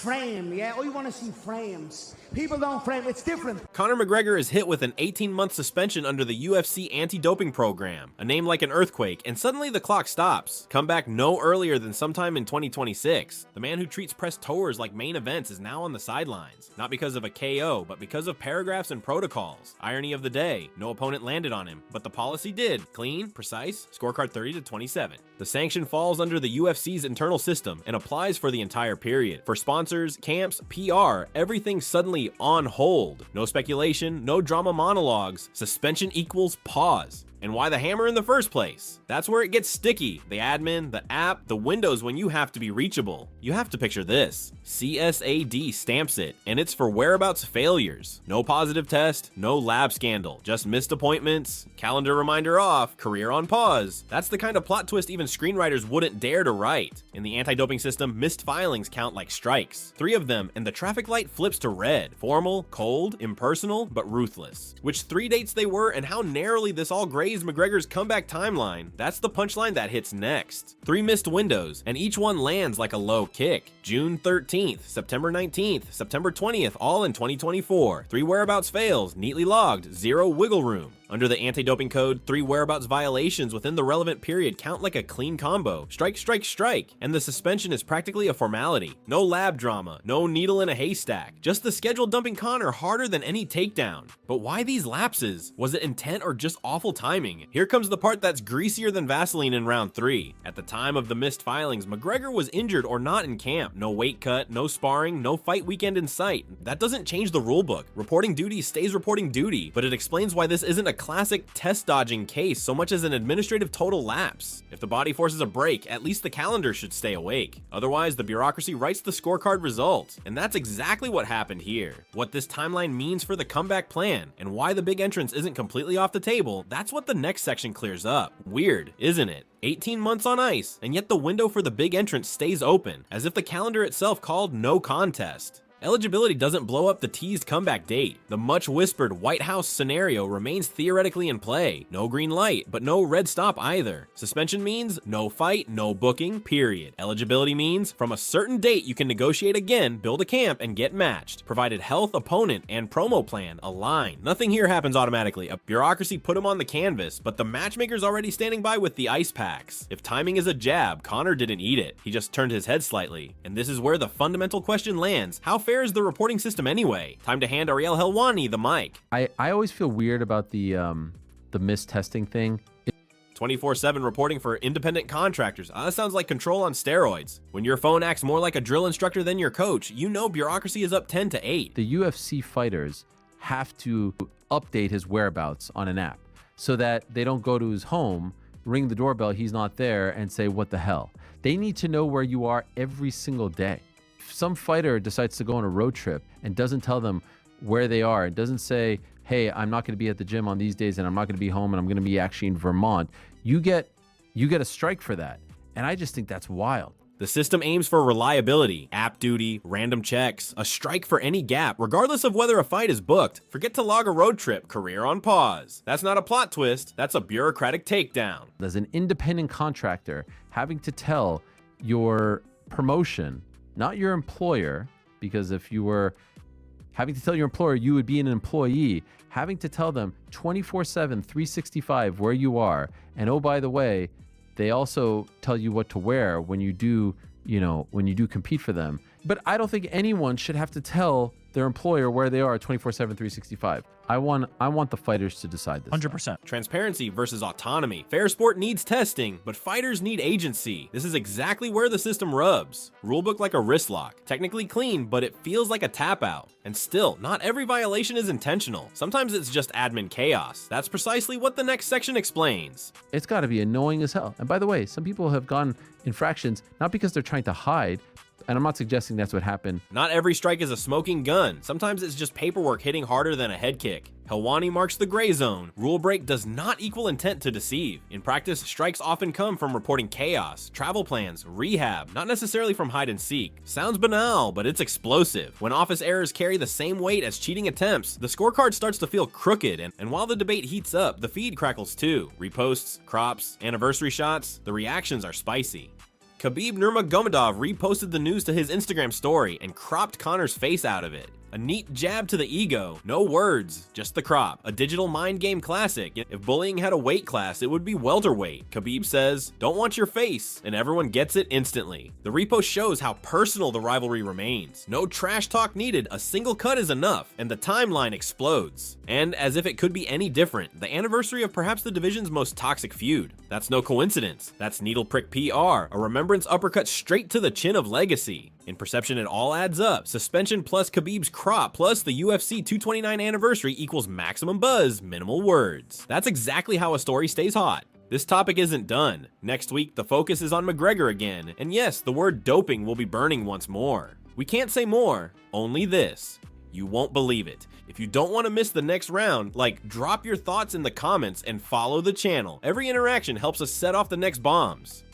frame, yeah? I want to see frames. People don't frame, it's different. Conor McGregor is hit with an 18-month suspension under the UFC anti-doping program, a name like an earthquake, and suddenly the clock stops. Come back no earlier than sometime in 2026. The man who treats press tours like main events is now on the sidelines, not because of a KO, but because of paragraphs and protocols. Irony of the day, no opponent landed on him, but the policy did. Clean, precise, scorecard 30-27. The sanction falls under the UFC's internal system and applies for the entire period. For sponsors, camps, PR, everything's suddenly on hold. No speculation, no drama monologues. Suspension equals pause. And why the hammer in the first place? That's where it gets sticky. The admin, the app, the windows when you have to be reachable. You have to picture this. CSAD stamps it, and it's for whereabouts failures. No positive test, no lab scandal, just missed appointments, calendar reminder off, career on pause. That's the kind of plot twist even screenwriters wouldn't dare to write. In the anti-doping system, missed filings count like strikes. 3 of them, and the traffic light flips to red. Formal, cold, impersonal, but ruthless. Which 3 dates they were and how narrowly this all grazed McGregor's comeback timeline, that's the punchline that hits next. 3 missed windows, and each one lands like a low kick. June 13th, September 19th, September 20th, all in 2024. 3 whereabouts fails, neatly logged, 0 wiggle room. Under the anti-doping code, 3 whereabouts violations within the relevant period count like a clean combo. Strike, strike, strike. And the suspension is practically a formality. No lab drama, no needle in a haystack. Just the schedule dumping Conor harder than any takedown. But why these lapses? Was it intent or just awful timing? Here comes the part that's greasier than Vaseline in round 3. At the time of the missed filings, McGregor was injured or not in camp. No weight cut, no sparring, no fight weekend in sight. That doesn't change the rulebook. Reporting duty stays reporting duty, but it explains why this isn't a classic test dodging case so much as an administrative total lapse. If the body forces a break, at least the calendar should stay awake. Otherwise, the bureaucracy writes the scorecard result. And that's exactly what happened here. What this timeline means for the comeback plan, and why the big entrance isn't completely off the table, that's what the next section clears up. Weird, isn't it? 18 months on ice, and yet the window for the big entrance stays open, as if the calendar itself called no contest. Eligibility doesn't blow up the teased comeback date. The much whispered White House scenario remains theoretically in play. No green light, but no red stop either. Suspension means no fight, no booking, period. Eligibility means from a certain date you can negotiate again, build a camp, and get matched, provided health, opponent, and promo plan align. Nothing here happens automatically. A bureaucracy put him on the canvas, but the matchmaker's already standing by with the ice packs. If timing is a jab, Conor didn't eat it. He just turned his head slightly. And this is where the fundamental question lands. How fair is the reporting system anyway? Time to hand Ariel Helwani the mic. I always feel weird about the mistesting thing. 24/7 reporting for independent contractors. That sounds like control on steroids. When your phone acts more like a drill instructor than your coach, you know bureaucracy is up 10-8. The UFC fighters have to update his whereabouts on an app so that they don't go to his home, ring the doorbell, he's not there, and say, what the hell? They need to know where you are every single day. If some fighter decides to go on a road trip and doesn't tell them where they are, and doesn't say, hey, I'm not going to be at the gym on these days and I'm not going to be home and I'm going to be actually in Vermont, you get a strike for that. And I just think that's wild. The system aims for reliability, app duty, random checks, a strike for any gap, regardless of whether a fight is booked. Forget to log a road trip, career on pause. That's not a plot twist, that's a bureaucratic takedown. As an independent contractor, having to tell your promotion, not your employer, because if you were having to tell your employer you would be an employee, having to tell them 24/7, 365 where you are. And oh, by the way, they also tell you what to wear when you do, compete for them. But I don't think anyone should have to tell their employer where they are 24/7, 365. I want the fighters to decide this. 100%. Transparency versus autonomy. Fair sport needs testing, but fighters need agency. This is exactly where the system rubs. Rulebook like a wrist lock. Technically clean, but it feels like a tap out. And still, not every violation is intentional. Sometimes it's just admin chaos. That's precisely what the next section explains. It's got to be annoying as hell. And by the way, some people have gotten infractions not because they're trying to hide, and I'm not suggesting that's what happened. Not every strike is a smoking gun. Sometimes it's just paperwork hitting harder than a head kick. Helwani marks the gray zone. Rule break does not equal intent to deceive. In practice, strikes often come from reporting chaos, travel plans, rehab, not necessarily from hide and seek. Sounds banal, but it's explosive. When office errors carry the same weight as cheating attempts, the scorecard starts to feel crooked, and while the debate heats up, the feed crackles too. Reposts, crops, anniversary shots, the reactions are spicy. Khabib Nurmagomedov reposted the news to his Instagram story and cropped Conor's face out of it. A neat jab to the ego. No words, just the crop. A digital mind game classic. If bullying had a weight class, it would be welterweight. Khabib says, "Don't want your face," and everyone gets it instantly. The repost shows how personal the rivalry remains. No trash talk needed, a single cut is enough, and the timeline explodes. And as if it could be any different, the anniversary of perhaps the division's most toxic feud. That's no coincidence. That's needle prick PR, a remembrance uppercut straight to the chin of legacy. In perception, it all adds up. Suspension plus Khabib's crop plus the UFC 229 anniversary equals maximum buzz, minimal words. That's exactly how a story stays hot. This topic isn't done. Next week, the focus is on McGregor again, and yes, the word doping will be burning once more. We can't say more, only this. You won't believe it. If you don't want to miss the next round, drop your thoughts in the comments and follow the channel. Every interaction helps us set off the next bombs.